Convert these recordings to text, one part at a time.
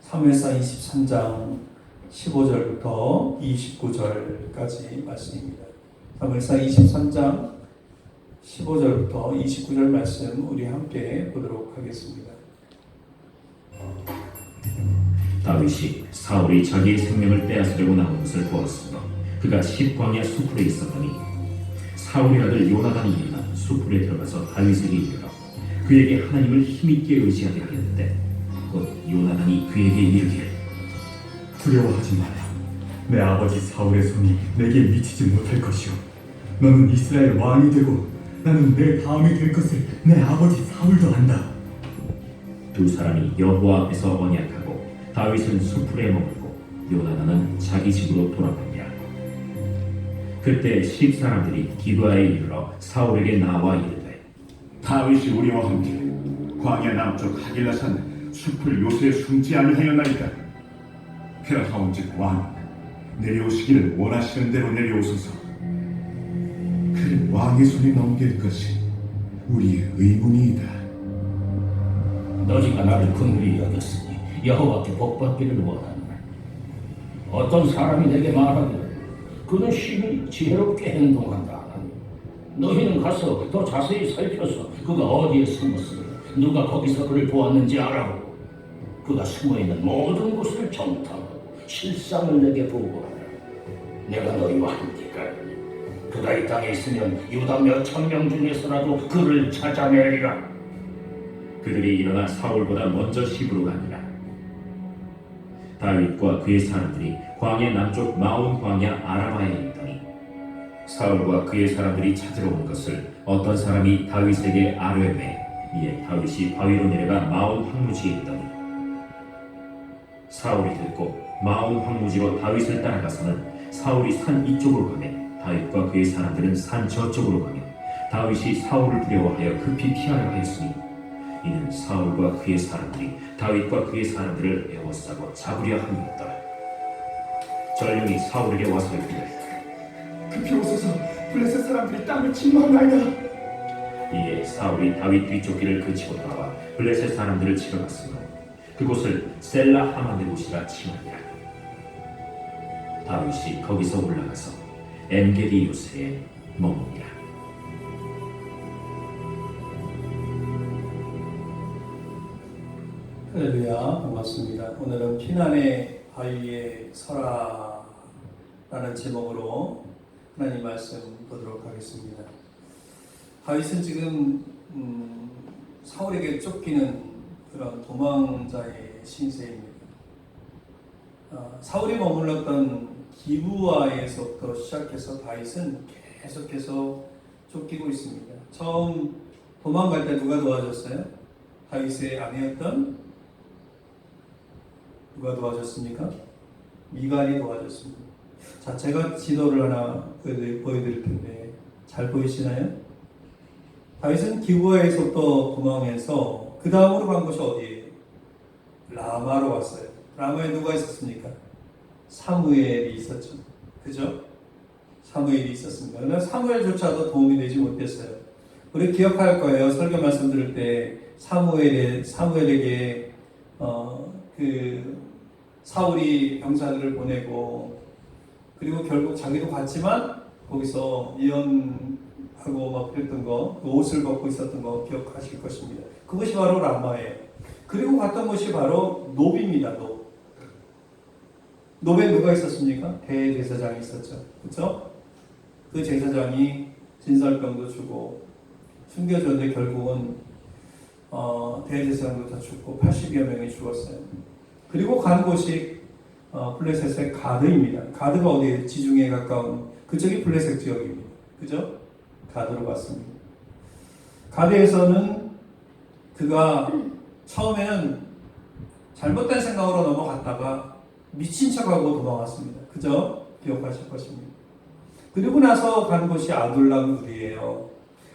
사무엘상 23장 15절부터 29절까지 말씀입니다. 사무엘상 23장 15절부터 29절 말씀 우리 함께 보도록 하겠습니다. 다윗이 사울이 자기의 생명을 빼앗으려고 나온 것을 보았으며 그가 십광야 수풀에 있었더니 사울의 아들 요나단이 일어나 수풀에 들어가서 다윗에게 이르러 그에게 하나님을 힘있게 의지하게 하였는데 곧 요나단이 그에게 이르기를 두려워하지 마라. 내 아버지 사울의 손이 내게 미치지 못할 것이오. 너는 이스라엘 왕이 되고 나는 내 다음이 될 것을 내 아버지 사울도 안다. 두 사람이 여호와 앞에서 언약하고 다윗은 수풀에 머물고 요나단은 자기 집으로 돌아가니라. 그때 십 사람들이 기브아에 이르러 사울에게 나와 이르되 다윗이 우리와 함께 광야 남쪽 하길라산 숲을 요새에 숨지 아니하였나이까. 그러하온즉 왕 내려오시기를 원하시는 대로 내려오소서. 그를 왕의 손에 넘길 것이 우리의 의문이이다. 너희가 나를 긍휼히 여겼으니 여호와께 복받기를 원하노라. 어떤 사람이 내게 말하기를 그는 심히 지혜롭게 행동한다 하니 너희는 가서 더 자세히 살펴서 그가 어디에 숨었으며 누가 거기서 그를 보았는지 알아보고 그가 숨어있는 모든 곳을 정탐하고 실상을 내게 보고하라. 내가 너희와 함께 가리니 그가 이 땅에 있으면 유다 몇 천 명 중에서라도 그를 찾아내리라. 그들이 일어나 사울보다 먼저 시부로 가니라. 다윗과 그의 사람들이 광야 남쪽 마온 광야 아라바에 있더니 사울과 그의 사람들이 찾으러 온 것을 어떤 사람이 다윗에게 아뢰매 이에 다윗이 바위로 내려가 마온 황무지에 있더니 사울이 듣고 마온 황무지로 다윗을 따라가서는 사울이 산 이쪽으로 가매 다윗과 그의 사람들은 산 저쪽으로 가며 다윗이 사울을 두려워하여 급히 피하려 하였으니 이는 사울과 그의 사람들이 다윗과 그의 사람들을 에워싸고 잡으려 함이었더라. 전령이 사울에게 와서 이르되 급히 오소서. 블레셋 사람들이 땅을 침노하나이다. 이에 사울이 다윗 뒤쪽 길을 그치고 돌아와 블레셋 사람들을 치러 갔으며 그곳을 셀라 하만의 곳이라 칭하니라. 다윗이 거기서 올라가서 엔게디 요새에 머무니라. 할렐루야, 반갑습니다. 오늘은 피난의 바위에 서라라는 제목으로 하나님 말씀 보도록 하겠습니다. 다윗은 지금 사울에게 쫓기는 그런 도망자의 신세입니다. 사울이 머물렀던 기브아에서부터 시작해서 다윗은 계속해서 쫓기고 있습니다. 처음 도망갈 때 누가 도와줬어요? 다윗의 아내였던 누가 도와줬습니까? 미갈이 도와줬습니다. 자, 제가 지도를 하나 보여드릴 텐데 잘 보이시나요? 다윗은 기브아에서부터 도망해서 그 다음으로 간 곳이 어디예요? 라마로 왔어요. 라마에 누가 있었습니까? 사무엘이 있었죠. 그죠? 사무엘이 있었습니다. 그러나 사무엘조차도 도움이 되지 못했어요. 우리 기억할 거예요. 설교 말씀 들을 때 사무엘에게 사울이 병사들을 보내고 그리고 결국 자기도 갔지만 거기서 예언하고 막 그랬던 거, 그 옷을 벗고 있었던 거 기억하실 것입니다. 그것이 바로 라마예요. 그리고 갔던 곳이 바로 노비입니다. 노비에 누가 있었습니까? 대제사장이 있었죠. 그렇죠? 그 제사장이 진설병도 주고 숨겨졌는데 결국은 대제사장도 다 죽고 80여 명이 죽었어요. 그리고 간 곳이 블레셋의 가드입니다. 가드가 어디에 지중해에 가까운 그쪽이 블레셋 지역입니다. 그죠? 가드로 갔습니다. 가드에서는 그가 처음에는 잘못된 생각으로 넘어갔다가 미친 척하고 도망왔습니다. 그죠? 기억하실 것입니다. 그리고 나서 간 곳이 아둘람굴이에요.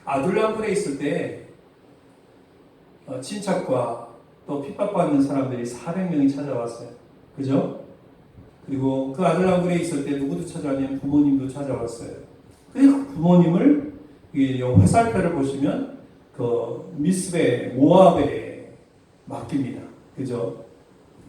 아둘람굴에 있을 때 친척과 또 핍박받는 사람들이 400명이 찾아왔어요. 그죠? 그리고 그 아둘람굴에 있을 때 누구도 찾아왔냐면 부모님도 찾아왔어요. 그리고 그 부모님을 화살표를 보시면 그 미스베 모압에 맡깁니다. 그죠?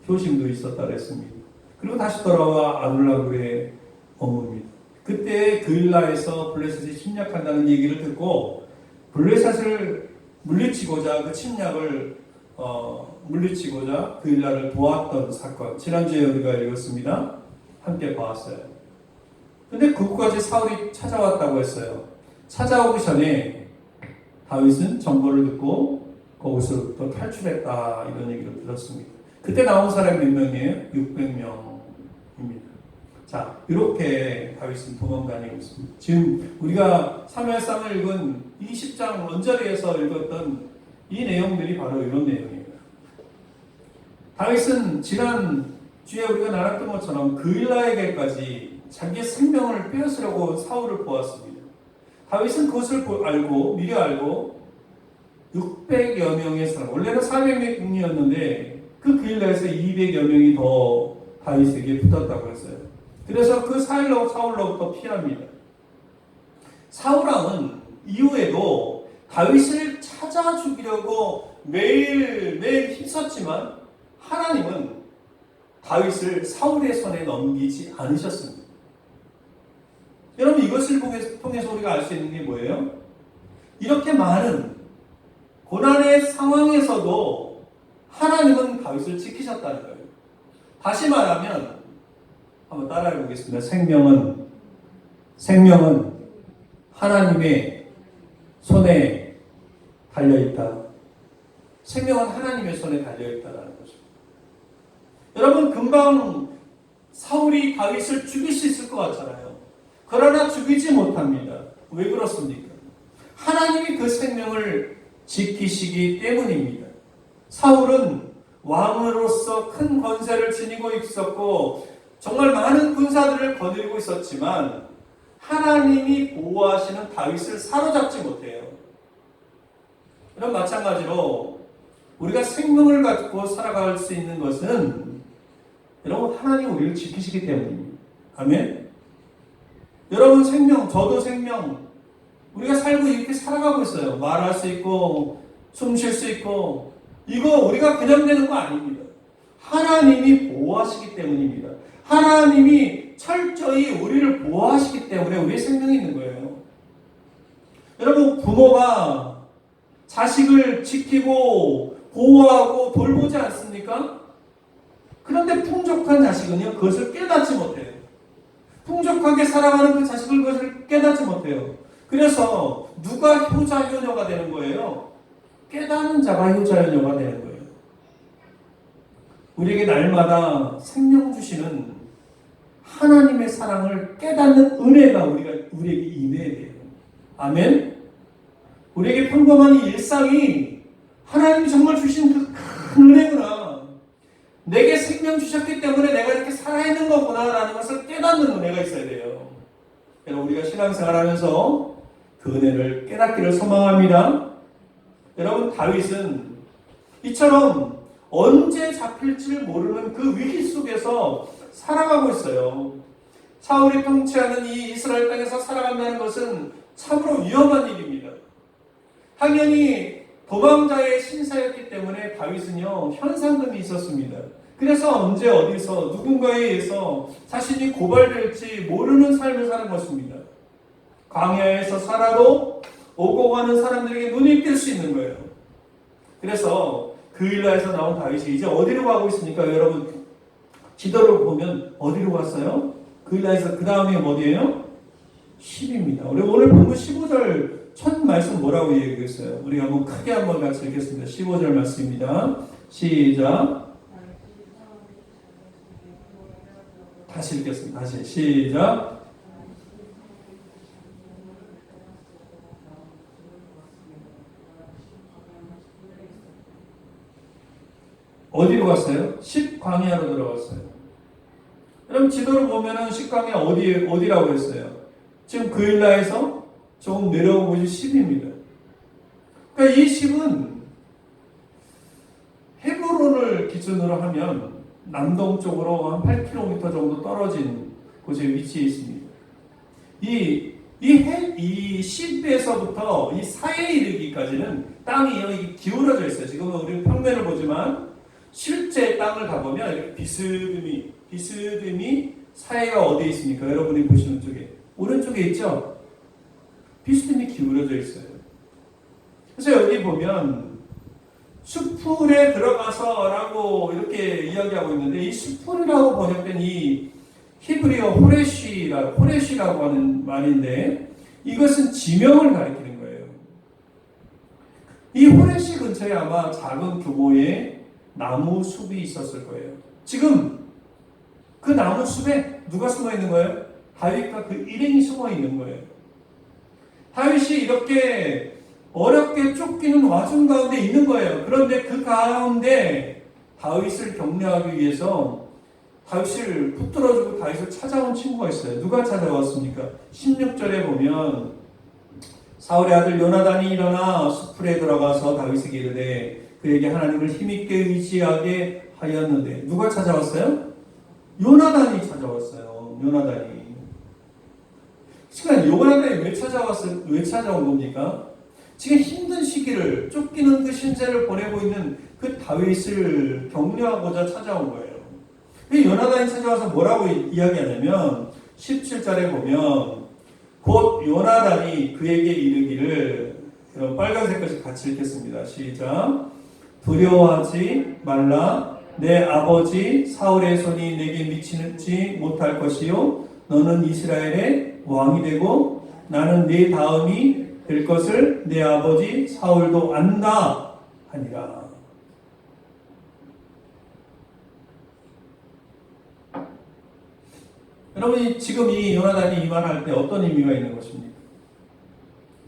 효심도 있었다 그랬습니다. 그리고 다시 돌아와 아둘람굴에 머뭅니다. 그때 그일라에서 블레셋이 침략한다는 얘기를 듣고 블레셋을 물리치고자 그 침략을 물리치고자 그일라를 도왔던 사건, 지난주에 우리가 읽었습니다. 함께 보았어요. 근데 그곳까지 사울이 찾아왔다고 했어요. 찾아오기 전에 다윗은 정보를 듣고 거기서부터 탈출했다 이런 얘기를 들었습니다. 그때 나온 사람이 몇 명이에요? 600명입니다. 자, 이렇게 다윗은 도망다니고 있습니다. 지금 우리가 사무엘상을 읽은 20장 언저리에서 읽었던 이 내용들이 바로 이런 내용입니다. 다윗은 지난 주에 우리가 나눴던 것처럼 그일라에게까지 자기의 생명을 빼앗으려고 사울을 보았습니다. 다윗은 그것을 미리 알고 600여 명의 사람, 원래는 400명이었는데 그 그일라에서 200여 명이 더 다윗에게 붙었다고 했어요. 그래서 그 사울로부터 피합니다. 사울왕은 이후에도 다윗을 찾아 죽이려고 매일 힘썼지만 하나님은 다윗을 사울의 손에 넘기지 않으셨습니다. 여러분, 이것을 통해서 우리가 알 수 있는 게 뭐예요? 이렇게 많은 고난의 상황에서도 하나님은 다윗을 지키셨다는 거예요. 다시 말하면 한번 따라해 보겠습니다. 생명은 하나님의 손에 달려있다. 생명은 하나님의 손에 달려있다라는 거죠. 여러분, 금방 사울이 다윗을 죽일 수 있을 것 같잖아요. 그러나 죽이지 못합니다. 왜 그렇습니까? 하나님이 그 생명을 지키시기 때문입니다. 사울은 왕으로서 큰 권세를 지니고 있었고 정말 많은 군사들을 거느리고 있었지만 하나님이 보호하시는 다윗을 사로잡지 못해요. 이런 마찬가지로 우리가 생명을 갖고 살아갈 수 있는 것은 여러분 하나님 우리를 지키시기 때문입니다. 아멘. 여러분 생명, 저도 생명, 우리가 살고 이렇게 살아가고 있어요. 말할 수 있고 숨 쉴 수 있고 이거 우리가 그냥 되는 거 아닙니다. 하나님이 보호하시기 때문입니다. 하나님이 철저히 우리를 보호하시기 때문에 우리의 생명이 있는 거예요. 여러분, 부모가 자식을 지키고 보호하고 돌보지 않습니까? 그런데 풍족한 자식은요, 그것을 깨닫지 못해요. 풍족하게 살아가는 그 자식을 그것을 깨닫지 못해요. 그래서 누가 효자 효녀가 되는 거예요? 깨닫는 자가 효자 효녀가 되는 거예요. 우리에게 날마다 생명 주시는 하나님의 사랑을 깨닫는 은혜가 우리에게 임해야 돼요. 아멘? 우리에게 평범한 이 일상이 하나님이 정말 주신 그 큰 은혜구나. 내게 생명 주셨기 때문에 내가 이렇게 살아있는 거구나라는 것을 깨닫는 은혜가 있어야 돼요. 여러분, 우리가 신앙생활하면서 그 은혜를 깨닫기를 소망합니다. 여러분, 다윗은 이처럼 언제 잡힐지를 모르는 그 위기 속에서 살아가고 있어요. 사울이 통치하는 이 이스라엘 땅에서 살아간다는 것은 참으로 위험한 일입니다. 당연히 도망자의 신사였기 때문에 다윗은요, 현상금이 있었습니다. 그래서 언제 어디서 누군가에 의해서 자신이 고발될지 모르는 삶을 사는 것입니다. 광야에서 살아도 오고 가는 사람들에게 눈이 뜰 수 있는 거예요. 그래서 그일라에서 나온 다윗이 이제 어디로 가고 있습니까? 여러분, 지도를 보면 어디로 갔어요? 그일라에서 그 다음에 어디예요? 10입니다. 우리 오늘 본문 15절 첫 말씀 뭐라고 얘기했어요? 우리 한번 크게 한번 같이 읽겠습니다. 15절 말씀입니다. 시작. 다시 읽겠습니다. 다시 시작. 어디로 갔어요? 10광야로 들어갔어요. 그럼 지도를 보면은 10광야 어디라고 했어요? 지금 그일라에서 조금 내려온 곳이 10입니다. 그러니까 이 10은 헤브론을 기준으로 하면 남동쪽으로 한 8km 정도 떨어진 곳에 위치해 있습니다. 이 10에서부터 이 사해에 이르기까지는 땅이 기울어져 있어요. 지금 우리는 평면을 보지만 실제 땅을 가보면 이렇게 비스듬히 사해가 어디에 있습니까? 여러분이 보시는 쪽에 오른쪽에 있죠? 비스듬히 기울어져 있어요. 그래서 여기 보면 숲풀에 들어가서라고 이렇게 이야기하고 있는데 이 숲풀이라고 번역된 이 히브리어 호레시라고 하는 말인데 이것은 지명을 가리키는 거예요. 이 호레시 근처에 아마 작은 규모의 나무 숲이 있었을 거예요. 지금 그 나무 숲에 누가 숨어 있는 거예요? 다윗과 그 일행이 숨어 있는 거예요. 다윗이 이렇게 어렵게 쫓기는 와중 가운데 있는 거예요. 그런데 그 가운데 다윗을 격려하기 위해서 다윗을 붙들어주고 다윗을 찾아온 친구가 있어요. 누가 찾아왔습니까? 16절에 보면 사울의 아들 요나단이 일어나 숲풀에 들어가서 다윗에게 이르되 그에게 하나님을 힘있게 의지하게 하였는데 누가 찾아왔어요? 요나단이 찾아왔어요. 요나단이. 지금 요나단이 왜 찾아온 겁니까? 지금 힘든 시기를 쫓기는 그 신세를 보내고 있는 그 다윗을 격려하고자 찾아온 거예요. 요나단이 찾아와서 뭐라고 이야기하냐면 17절에 보면 곧 요나단이 그에게 이르기를 빨간색 것이 같이 읽겠습니다. 시작. 두려워하지 말라. 내 아버지 사울의 손이 내게 미치지 못할 것이요 너는 이스라엘의 왕이 되고 나는 네 다음이 될 것을 내 아버지 사울도 안다 하니라. 여러분이 지금 이 요나단이 이 말할 때 어떤 의미가 있는 것입니까?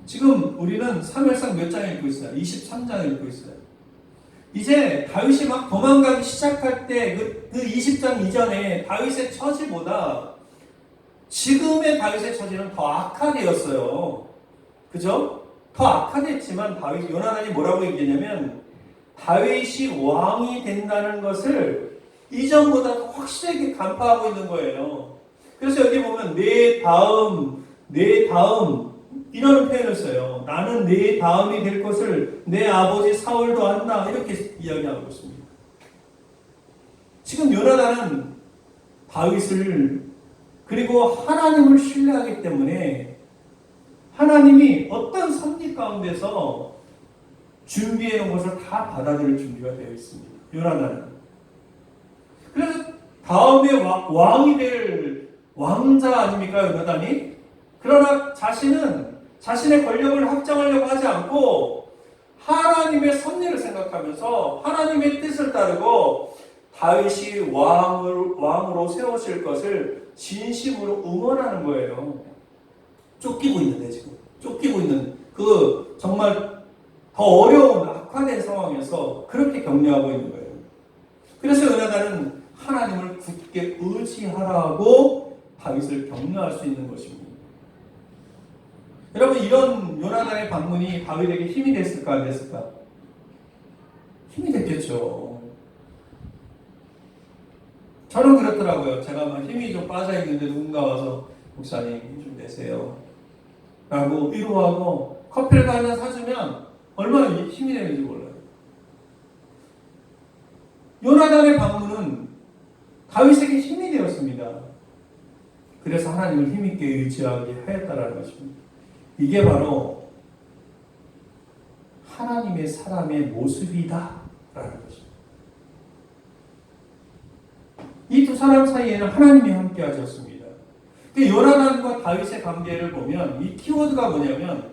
지금 우리는 사무엘상 몇 장 읽고 있어요? 23장 읽고 있어요. 이제 다윗이 막 도망가기 시작할 때 그 20장 이전에 다윗의 처지보다 지금의 다윗의 처지는 더 악화되었어요. 그죠? 더 악화됐지만 요나단이 뭐라고 얘기했냐면 다윗이 왕이 된다는 것을 이전보다 더 확실하게 간파하고 있는 거예요. 그래서 여기 보면 내 다음 이라는 표현을 써요. 나는 내 다음이 될 것을 내 아버지 사울도 안다. 이렇게 이야기하고 있습니다. 지금 요나단은 다윗을 그리고 하나님을 신뢰하기 때문에 하나님이 어떤 섭리 가운데서 준비해 놓은 것을 다 받아들일 준비가 되어 있습니다. 요나단은. 그래서 다음에 왕이 될 왕자 아닙니까, 요나단이? 그러나 자신의 권력을 확정하려고 하지 않고 하나님의 섭리를 생각하면서 하나님의 뜻을 따르고 다윗이 왕으로 세우실 것을 진심으로 응원하는 거예요. 쫓기고 있는데 지금 쫓기고 있는 그 정말 더 어려운 악화된 상황에서 그렇게 격려하고 있는 거예요. 그래서 요나단은 하나님을 굳게 의지하라고 다윗을 격려할 수 있는 것입니다. 여러분 이런 요나단의 방문이 다윗에게 힘이 됐을까 안 됐을까? 힘이 됐겠죠. 저는 그렇더라고요. 제가 막 힘이 좀 빠져있는데 누군가 와서 목사님 힘 좀 내세요 라고 위로하고 커피를 하나 사주면 얼마나 힘이 되는지 몰라요. 요나단의 방문은 다윗에게 힘이 되었습니다. 그래서 하나님을 힘있게 의지하게 하였다라는 것입니다. 이게 바로 하나님의 사람의 모습이다 라는 것입니다. 이 두 사람 사이에는 하나님이 함께 하셨습니다. 요나단과 다윗의 관계를 보면 이 키워드가 뭐냐면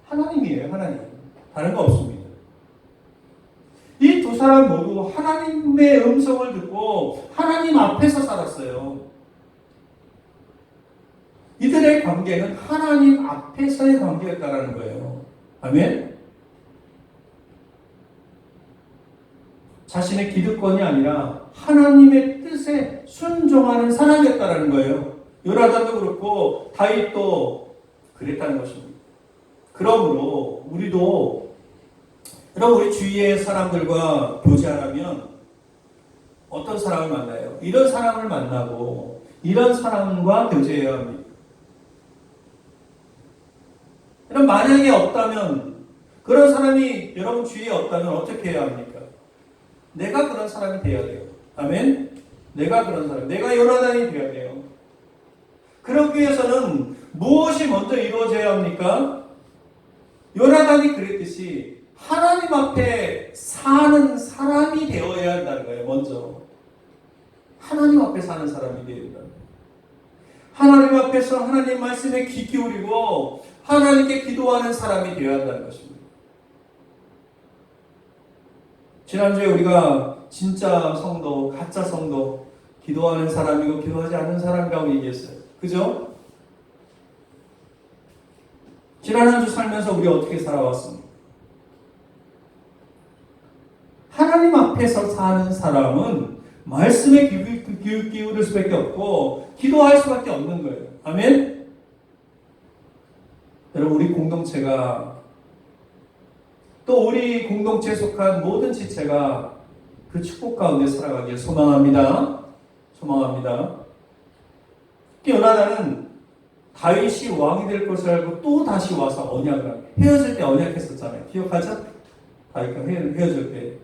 하나님이에요. 하나님. 다른 거 없습니다. 이 두 사람 모두 하나님의 음성을 듣고 하나님 앞에서 살았어요. 이들의 관계는 하나님 앞에서의 관계였다라는 거예요. 아멘? 자신의 기득권이 아니라 하나님의 뜻에 순종하는 사람이었다라는 거예요. 요나단도 그렇고 다윗도 그랬다는 것입니다. 그러므로 우리도 여러분 우리 주위의 사람들과 교제하려면 어떤 사람을 만나요? 이런 사람을 만나고 이런 사람과 교제해야 합니다. 그럼 만약에 없다면 그런 사람이 여러분 주위에 없다면 어떻게 해야 합니까? 내가 그런 사람이 되어야 돼요. 아멘? 내가 그런 사람, 내가 요나단이 되어야 돼요. 그러기 위해서는 무엇이 먼저 이루어져야 합니까? 요나단이 그랬듯이 하나님 앞에 사는 사람이 되어야 한다는 거예요. 먼저 하나님 앞에 사는 사람이 되어야 된다는 거예요. 하나님 앞에서 하나님 말씀에 귀 기울이고 하나님께 기도하는 사람이 되어야 한다는 것입니다. 지난주에 우리가 진짜 성도, 가짜 성도, 기도하는 사람이고 기도하지 않는 사람이라고 얘기했어요. 그죠? 지난 한 주 살면서 우리 어떻게 살아왔습니까? 하나님 앞에서 사는 사람은 말씀에 귀 기울일 수밖에 없고 기도할 수밖에 없는 거예요. 아멘? 여러분, 우리 공동체가 또 우리 공동체에 속한 모든 지체가 그 축복 가운데 살아가길 소망합니다. 소망합니다. 요나단은 다윗이 왕이 될 것을 알고 또 다시 와서 언약을 하고, 헤어질 때 언약했었잖아요. 기억하죠? 다윗과 헤어질 때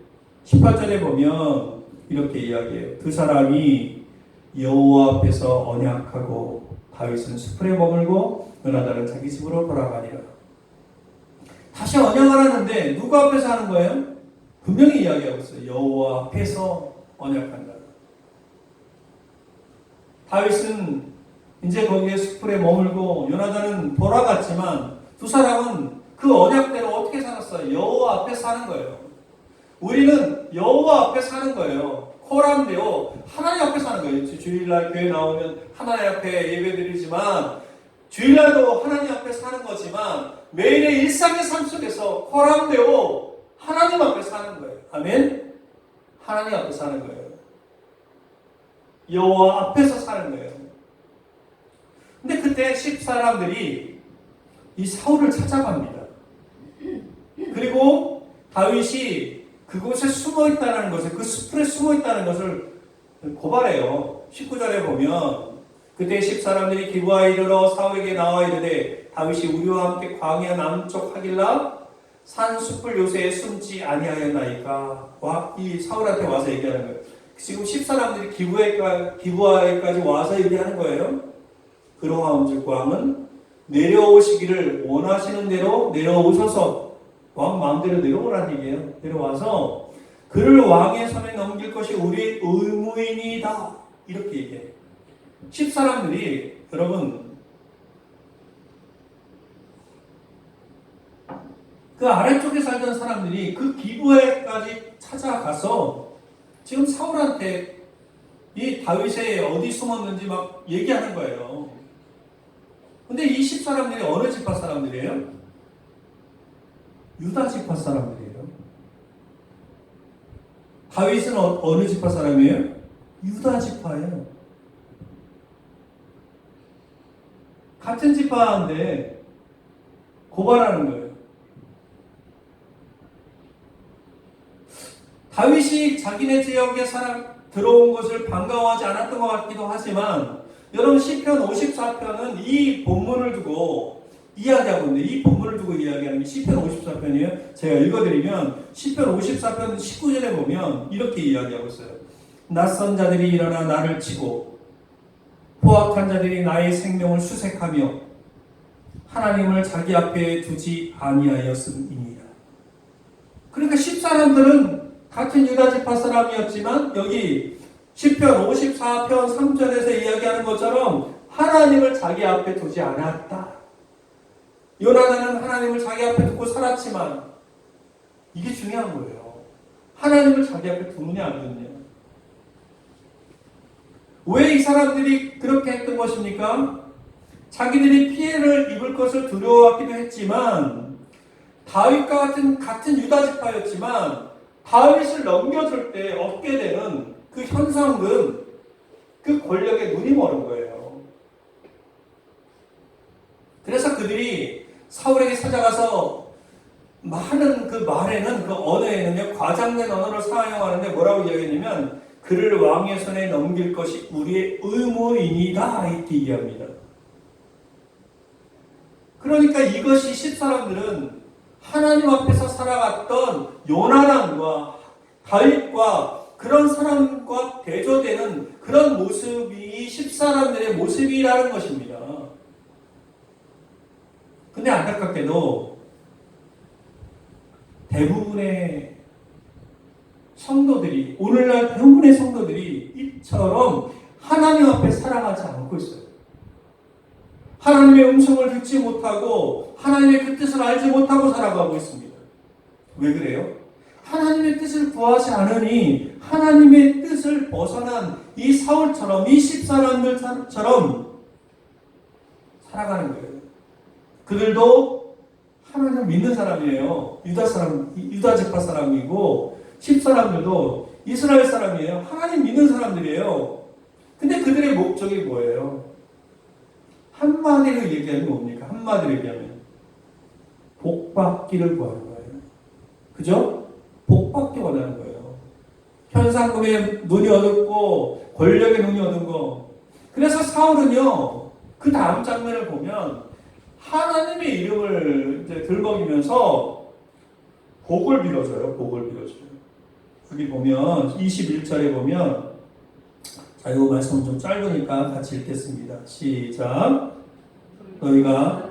18절에 보면 이렇게 이야기해요. 두 사람이 여호와 앞에서 언약하고 다윗은 수풀에 머물고 요나단은 자기 집으로 돌아가니라. 다시 언약을 하는데 누구 앞에서 하는 거예요? 분명히 이야기하고 있어요. 여호와 앞에서 언약한다. 다윗은 이제 거기에 수풀에 머물고 요나단은 돌아갔지만 두 사람은 그 언약대로 어떻게 살았어요? 여호와 앞에 사는 거예요. 우리는 여호와 앞에 사는 거예요. 코람데오 하나님 앞에 사는 거예요. 주일날 교회 나오면 하나님 앞에 예배드리지만 주일날도 하나님 앞에 사는 거지만 매일의 일상의 삶 속에서 코람데오 하나님 앞에 사는 거예요. 아멘? 하나님 앞에 사는 거예요. 여호와 앞에서 사는 거예요. 근데 그때 10사람들이 이 사울을 찾아갑니다. 그리고 다윗이 그곳에 숨어 있다는 것을, 그 숲에 숨어 있다는 것을 고발해요. 19절에 보면 그때 10사람들이 기브아에 이르러 사울에게 나와 이르되 다윗이 우리와 함께 광야 남쪽 하길라 산 숲을 요새에 숨지 아니하였나이까. 이 사울한테 와서 얘기하는 거예요. 지금 10사람들이 기브아에까지 와서 얘기하는 거예요. 그러하온즉 왕은 내려오시기를 원하시는 대로 내려오셔서, 왕 마음대로 내려오라는 얘기예요. 내려와서 그를 왕의 손에 넘길 것이 우리의 의무이니이다. 이렇게 얘기해요. 10사람들이 여러분 그 아래쪽에 살던 사람들이 그 기브아에까지 찾아가서 지금 사울한테 이 다윗이 어디 숨었는지 막 얘기하는 거예요. 근데 이 10사람들이 어느 지파 사람들이에요? 유다 지파 사람들이에요. 다윗은 어느 지파 사람이에요? 유다 지파예요. 같은 지파인데 고발하는 거예요. 다윗이 자기네 지역에 들어온 것을 반가워하지 않았던 것 같기도 하지만 여러분 시편 54편은 이 본문을 두고 이야기하고 있는데 이 본문을 두고 이야기하는 게 시편 54편이에요. 제가 읽어드리면 시편 54편 19절에 보면 이렇게 이야기하고 있어요. 낯선 자들이 일어나 나를 치고 포악한 자들이 나의 생명을 수색하며 하나님을 자기 앞에 두지 아니하였음이니라. 그러니까 10사람들은 같은 유다 지파 사람이었지만 여기 시편 54편 3절에서 이야기하는 것처럼 하나님을 자기 앞에 두지 않았다. 요나단은 하나님을 자기 앞에 두고 살았지만 이게 중요한 거예요. 하나님을 자기 앞에 두느냐 안 두느냐. 왜 이 사람들이 그렇게 했던 것입니까? 자기들이 피해를 입을 것을 두려워하기도 했지만 다윗과 같은 유다 지파였지만 다윗을 넘겨줄 때 얻게 되는 그 현상은 그 권력에 눈이 멀은 거예요. 그래서 그들이 사울에게 찾아가서 하는 그 말에는, 그 언어에는요, 과장된 언어를 사용하는데 뭐라고 이야기했냐면 그를 왕의 손에 넘길 것이 우리의 의무이니다 이렇게 얘기합니다. 그러니까 이것이 10사람들은 하나님 앞에서 살아갔던 요나단과 다윗과 그런 사람과 대조되는 그런 모습이 10사람들의 모습이라는 것입니다. 근데 안타깝게도 대부분의 성도들이, 오늘날 대부분의 성도들이 이처럼 하나님 앞에 살아가지 않고 있어요. 하나님의 음성을 듣지 못하고 하나님의 그 뜻을 알지 못하고 살아가고 있습니다. 왜 그래요? 하나님의 뜻을 구하지 않으니 하나님의 뜻을 벗어난 이 사울처럼, 이 10사람들처럼 살아가는 거예요. 그들도 하나님을 믿는 사람이에요. 유다 지파 사람이고 10사람들도 이스라엘 사람이에요. 하나님 믿는 사람들이에요. 근데 그들의 목적이 뭐예요? 한마디로 얘기하면 뭡니까? 한마디로 얘기하면 복받기를 구하는 거예요. 그죠? 복받기 원하는 거예요. 현상금에 눈이 어둡고 권력에 눈이 어두운 거. 그래서 사울은요, 그 다음 장면을 보면 하나님의 이름을 이제 들먹이면서 복을 빌어줘요. 복을 빌어줘요. 여기 보면 21절에 보면, 자, 이거 말씀 좀 짧으니까 같이 읽겠습니다. 시작. 너희가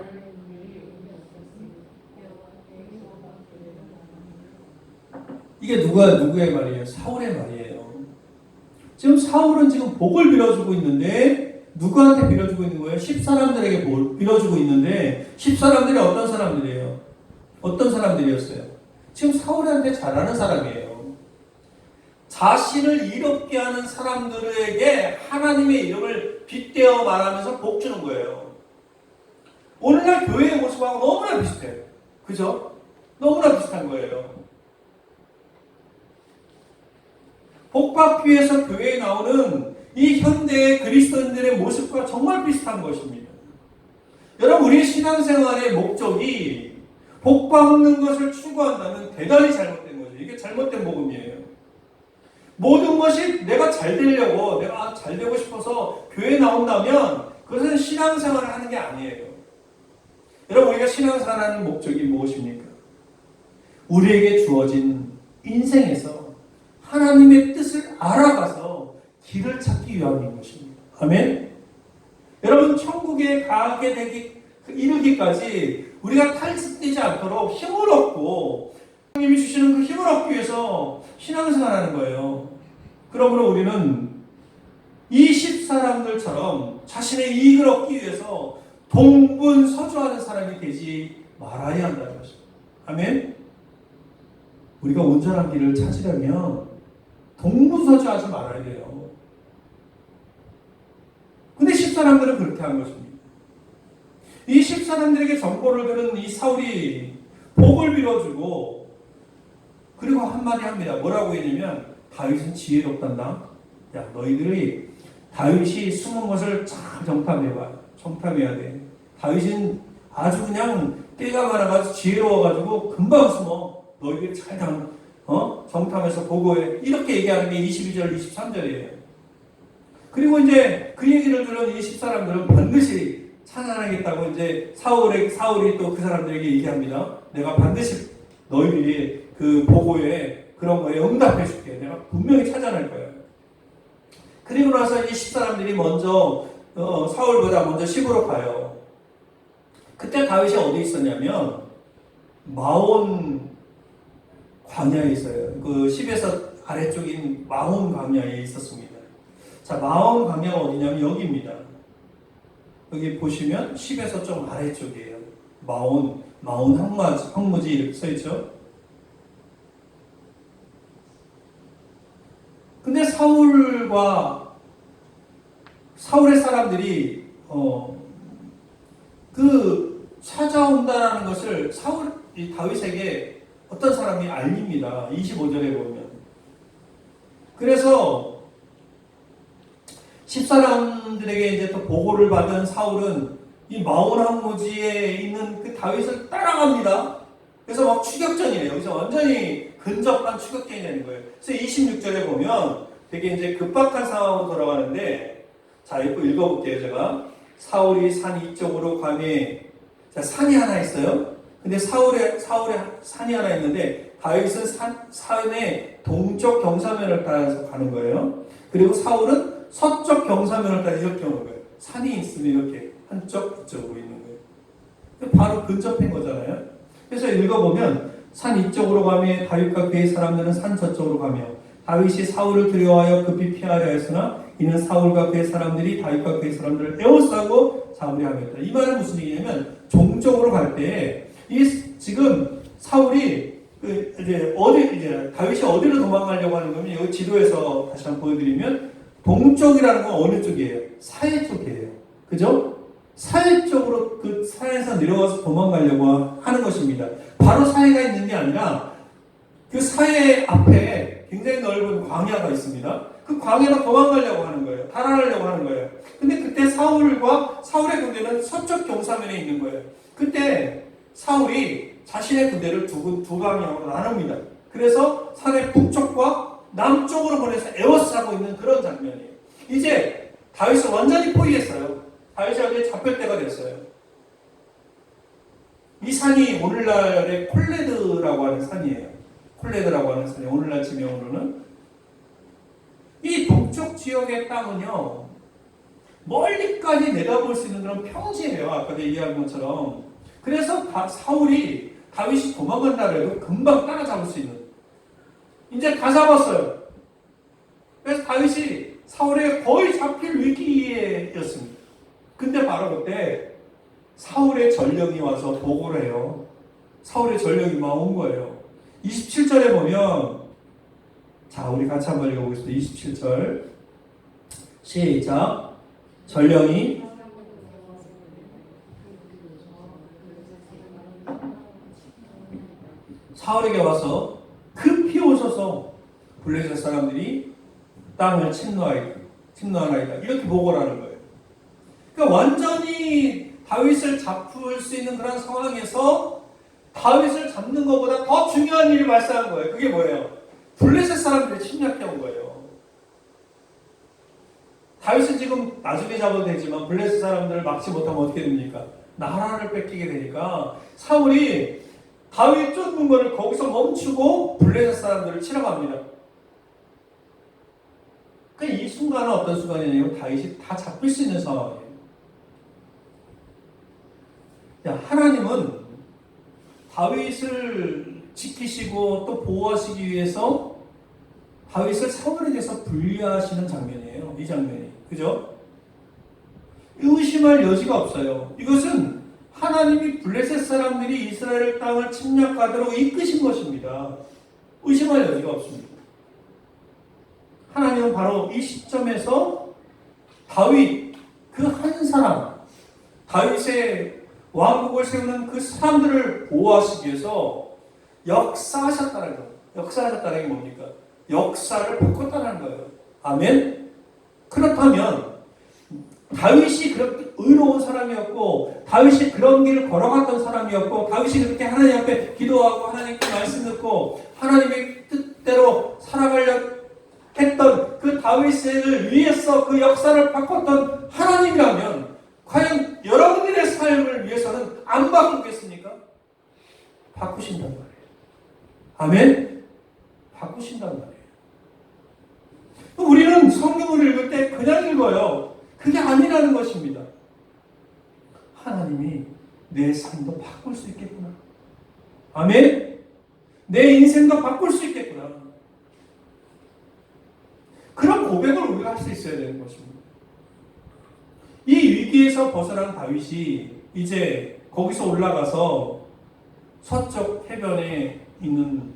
이게 누구의 말이에요? 사울의 말이에요. 지금 사울은 지금 복을 빌어주고 있는데 누구한테 빌어주고 있는 거예요? 10사람들에게 빌어주고 있는데 10사람들이 어떤 사람들이에요? 어떤 사람들이었어요? 지금 사울한테 잘하는 사람이에요. 자신을 이롭게 하는 사람들에게 하나님의 이름을 빗대어 말하면서 복 주는 거예요. 오늘날 교회의 모습하고 너무나 비슷해요. 그죠? 너무나 비슷한 거예요. 복받기 위해서 교회에 나오는 이 현대의 그리스도인들의 모습과 정말 비슷한 것입니다. 여러분, 우리의 신앙생활의 목적이 복받는 것을 추구한다면 대단히 잘못된 거죠. 이게 잘못된 복음이에요. 모든 것이 내가 잘 되려고, 내가 잘 되고 싶어서 교회에 나온다면 그것은 신앙생활을 하는 게 아니에요. 여러분, 우리가 신앙생활하는 목적이 무엇입니까? 우리에게 주어진 인생에서 하나님의 뜻을 알아가서 길을 찾기 위함인 것입니다. 아멘? 여러분, 천국에 가게 되기, 이르기까지 우리가 탈습되지 않도록 힘을 얻고 하나님이 주시는 그 힘을 얻기 위해서 신앙생활하는 거예요. 그러므로 우리는 이 10사람들처럼 자신의 이익을 얻기 위해서 동분서주하는 사람이 되지 말아야 한다는 것입니다. 아멘? 우리가 온전한 길을 찾으려면 동분서주하지 말아야 돼요. 근데 10사람들은 그렇게 한 것입니다. 이 10사람들에게 정보를 들은 이 사울이 복을 빌어주고 그리고 한마디 합니다. 뭐라고 했냐면 다윗은 지혜롭단다. 야, 너희들이 다윗이 숨은 것을 잘 정탐해봐. 정탐해야 돼. 다윗은 아주 그냥 때가 많아가지고 지혜로워가지고 금방 숨어. 너희들이 잘 정탐해서 보고해. 이렇게 얘기하는 게 22절, 23절이에요. 그리고 이제 그 얘기를 들은 이 10사람들은 반드시 찬양하겠다고 이제 사울이 또 그 사람들에게 얘기합니다. 내가 반드시 너희들이 그 보고에 그런 거에 응답해 줄게. 내가 분명히 찾아낼 거야. 그리고 나서 이 10사람들이 먼저 사울보다 먼저 시부로 가요. 그때 다윗이 어디 있었냐면 마온 광야에 있어요. 그 10에서 아래쪽인 마온 광야에 있었습니다. 자, 마온 광야가 어디냐면 여기입니다. 여기 보시면 10에서 좀 아래쪽이에요. 마온 황무지 이렇게 써있죠. 근데 사울의 사람들이 그 찾아온다라는 것을 이 다윗에게 어떤 사람이 알립니다. 25절에 보면. 그래서 10사람들에게 이제 또 보고를 받은 사울은 이 마온 황무지에 있는 그 다윗을 따라갑니다. 그래서 막 추격전이에요. 여기서 완전히 근접한 추격전이 되는 거예요. 그래서 26절에 보면 되게 이제 급박한 상황으로 돌아가는데, 자, 이거 읽어볼게요, 제가. 사울이 산 이쪽으로 가매. 자, 산이 하나 있어요. 근데 사울의 산이 하나 있는데 다윗은 산의 동쪽 경사면을 따라서 가는 거예요. 그리고 사울은 서쪽 경사면을 따라 이렇게 오는 거예요. 산이 있으면 이렇게 한쪽 이쪽으로 있는 거예요. 바로 근접한 거잖아요. 그래서 읽어보면 산 이쪽으로 가며 다윗과 그의 사람들은 산 저쪽으로 가며 다윗이 사울을 두려워하여 급히 피하려 했으나 이는 사울과 그의 사람들이 다윗과 그의 사람들을 에워싸고 잡으려 하였다. 이 말은 무슨 얘기냐면 종쪽으로 갈 때 이 지금 사울이 이제 다윗이 어디로 도망가려고 하는 거면 여기 지도에서 다시 한번 보여드리면 동쪽이라는 건 어느 쪽이에요? 사해 쪽이에요. 그죠? 사해 쪽으로 그 산에서 내려와서 도망가려고 하는 것입니다. 바로 사해가 있는 게 아니라 그 사해 앞에 굉장히 넓은 광야가 있습니다. 그 광야로 도망가려고 하는 거예요. 달아나려고 하는 거예요. 근데 그때 사울의 군대는 서쪽 경사면에 있는 거예요. 그때 사울이 자신의 군대를 두 방향으로 나눕니다. 그래서 산의 북쪽과 남쪽으로 보내서 에워싸고 있는 그런 장면이에요. 이제 다윗은 완전히 포위했어요. 다윗이 어제 잡힐 때가 됐어요. 이 산이 오늘날의 콜레드라고 하는 산이에요. 콜레드라고 하는 산이 오늘날 지명으로는 이 동쪽 지역의 땅은요 멀리까지 내다볼 수 있는 그런 평지예요. 아까 얘기한 것처럼. 그래서 사울이 다윗이 도망간다 해도 금방 따라잡을 수 있는. 이제 다 잡았어요. 그래서 다윗이 사울에 거의 잡힐 위기였습니다. 근데 바로 그때 사울의 전령이 와서 보고를 해요. 사울의 전령이 막 온 거예요. 27절에 보면 자 우리 같이 한번 읽어보겠습니다. 27절 시작. 전령이 사울에게 와서 급히 오셔서 블레셋 사람들이 땅을 침노하나이다. 이렇게 보고를 하는 거예요. 그러니까 완전히 다윗을 잡을 수 있는 그런 상황에서 다윗을 잡는 것보다 더 중요한 일이 발생한 거예요. 그게 뭐예요? 블레셋 사람들이 침략해 온 거예요. 다윗은 지금 나중에 잡아도 되지만 블레셋 사람들을 막지 못하면 어떻게 됩니까? 나라를 뺏기게 되니까 사울이 다윗 쫓는 것을 거기서 멈추고 블레셋 사람들을 치러 갑니다. 그러니까 이 순간은 어떤 순간이냐면 다윗이 다 잡힐 수 있는 상황이에요. 하나님은 다윗을 지키시고 또 보호하시기 위해서 다윗을 사울에게서 분리하시는 장면이에요. 이 장면이. 그죠? 의심할 여지가 없어요. 이것은 하나님이 블레셋 사람들이 이스라엘 땅을 침략하도록 이끄신 것입니다. 의심할 여지가 없습니다. 하나님은 바로 이 시점에서 다윗 그 한 사람, 다윗의 왕국을 세우는 그 사람들을 보호하시기 위해서 역사하셨다는 거예요. 역사하셨다는 게 뭡니까? 역사를 바꿨다는 거예요. 아멘? 그렇다면 다윗이 그렇게 의로운 사람이었고 다윗이 그런 길을 걸어갔던 사람이었고 다윗이 그렇게 하나님 앞에 기도하고 하나님께 말씀 듣고 하나님의 뜻대로 살아가려 했던 그 다윗을 위해서 그 역사를 바꿨던 하나님이라면 과연 여러분들의 삶을 위해서는 안 바꾸겠습니까? 바꾸신단 말이에요. 아멘? 바꾸신단 말이에요. 우리는 성경을 읽을 때 그냥 읽어요. 그게 아니라는 것입니다. 하나님이 내 삶도 바꿀 수 있겠구나. 아멘? 내 인생도 바꿀 수 있겠구나. 그런 고백을 우리가 할 수 있어야 되는 것입니다. 이 위기에서 벗어난 다윗이 이제 거기서 올라가서 서쪽 해변에 있는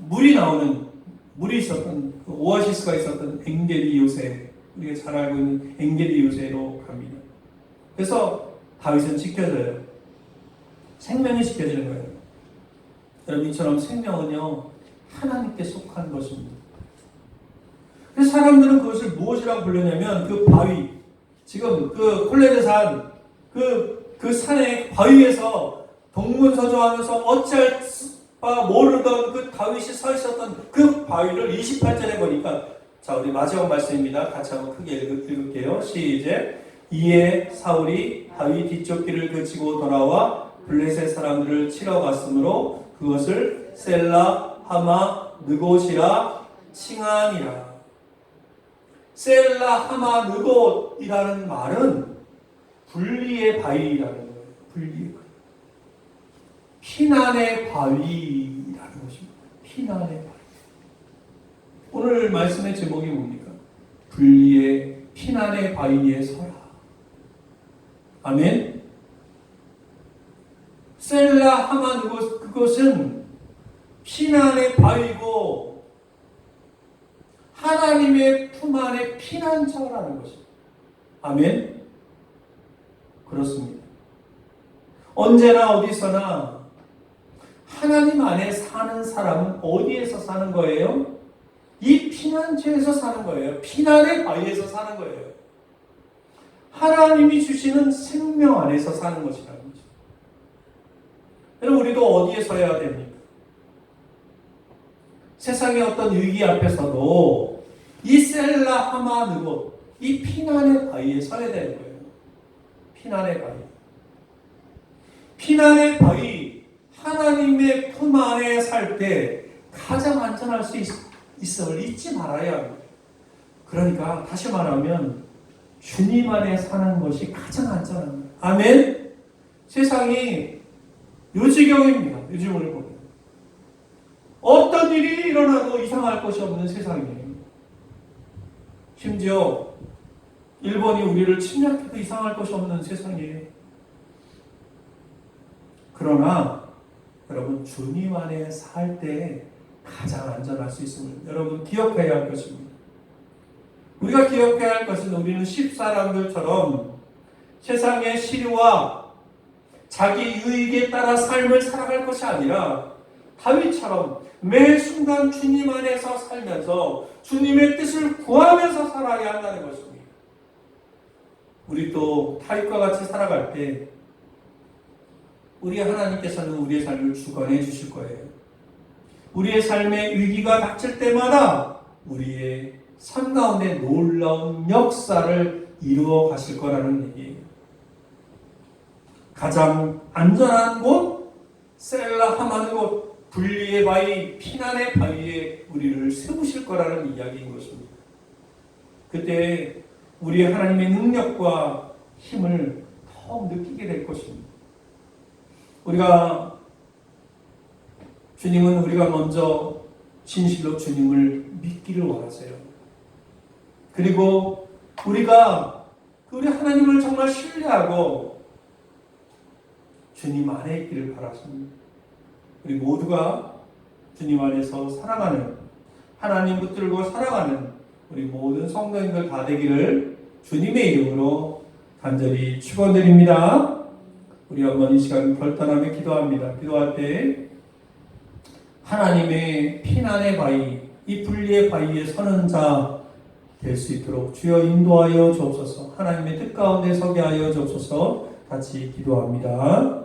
물이 있었던 그 오아시스가 있었던 엥게리 요새, 우리가 잘 알고 있는 엥게리 요새로 갑니다. 그래서 다윗은 지켜져요. 생명이 지켜지는 거예요. 여러분 이처럼 생명은요 하나님께 속한 것입니다. 그래서 사람들은 그것을 무엇이라고 부르냐면 그 바위, 지금 그 콜레드산 그 산의 바위에서 동문서주하면서 어찌할 바 모르던 그 다윗이 서 있었던 그 바위를 28절에 보니까 자 우리 마지막 말씀입니다. 같이 한번 크게 읽을게요. 시작. 이에 사울이 다윗 뒤쪽 길을 그치고 돌아와 블레셋 사람들을 치러 갔으므로 그것을 셀라 하마 느곳이라 칭하니라. 셀라 하마 느곳이라는 말은 분리의 바위라는 거예요. 분리의 바위. 피난의 바위라는 것입니다. 피난의 바위. 오늘 말씀의 제목이 뭡니까? 분리의 피난의 바위에 서라. 아멘. 셀라 하마 느곳, 그것은 피난의 바위고 하나님의 품 안에 피난처라는 것입니다. 아멘. 그렇습니다. 언제나 어디서나 하나님 안에 사는 사람은 어디에서 사는 거예요? 이 피난처에서 사는 거예요. 피난의 바위에서 사는 거예요. 하나님이 주시는 생명 안에서 사는 것이라는 거죠. 여러분, 우리도 어디에 서야 됩니까? 세상의 어떤 위기 앞에서도 이 셀라 하마 느곳, 이 피난의 바위에 서야 되는 거예요. 피난의 바위. 피난의 바위, 하나님의 품 안에 살 때 가장 안전할 수 있음을 잊지 말아야 합니다. 그러니까 다시 말하면 주님 안에 사는 것이 가장 안전합니다. 아멘. 세상이 요지경입니다. 요즘을 보면 어떤 일이 일어나도 이상할 것이 없는 세상이에요. 심지어 일본이 우리를 침략해도 이상할 것이 없는 세상이에요. 그러나 여러분, 주님 안에 살 때 가장 안전할 수 있음을 여러분 기억해야 할 것입니다. 우리가 기억해야 할 것은 우리는 10사람들처럼 세상의 시류와 자기 유익에 따라 삶을 살아갈 것이 아니라 다윗처럼 매 순간 주님 안에서 살면서 주님의 뜻을 구하면서 살아야 한다는 것입니다. 우리 또 다윗과 같이 살아갈 때 우리 하나님께서는 우리의 삶을 주관해 주실 거예요. 우리의 삶에 위기가 닥칠 때마다 우리의 삶 가운데 놀라운 역사를 이루어 가실 거라는 얘기예요. 가장 안전한 곳, 셀라 하마는 곳, 분리의 바위, 피난의 바위에 우리를 세우실 거라는 이야기인 것입니다. 그때 우리의 하나님의 능력과 힘을 더욱 느끼게 될 것입니다. 주님은 우리가 먼저 진실로 주님을 믿기를 원하세요. 그리고 우리가 우리 하나님을 정말 신뢰하고 주님 안에 있기를 바라십니다. 우리 모두가 주님 안에서 살아가는, 하나님 붙들고 살아가는 우리 모든 성도님들 다 되기를 주님의 이름으로 간절히 축원드립니다. 우리 어머니 시간 결단하며 기도합니다. 기도할 때 하나님의 피난의 바위, 이 분리의 바위에 서는 자 될 수 있도록 주여 인도하여 주옵소서. 하나님의 뜻 가운데 서게 하여 주옵소서. 같이 기도합니다.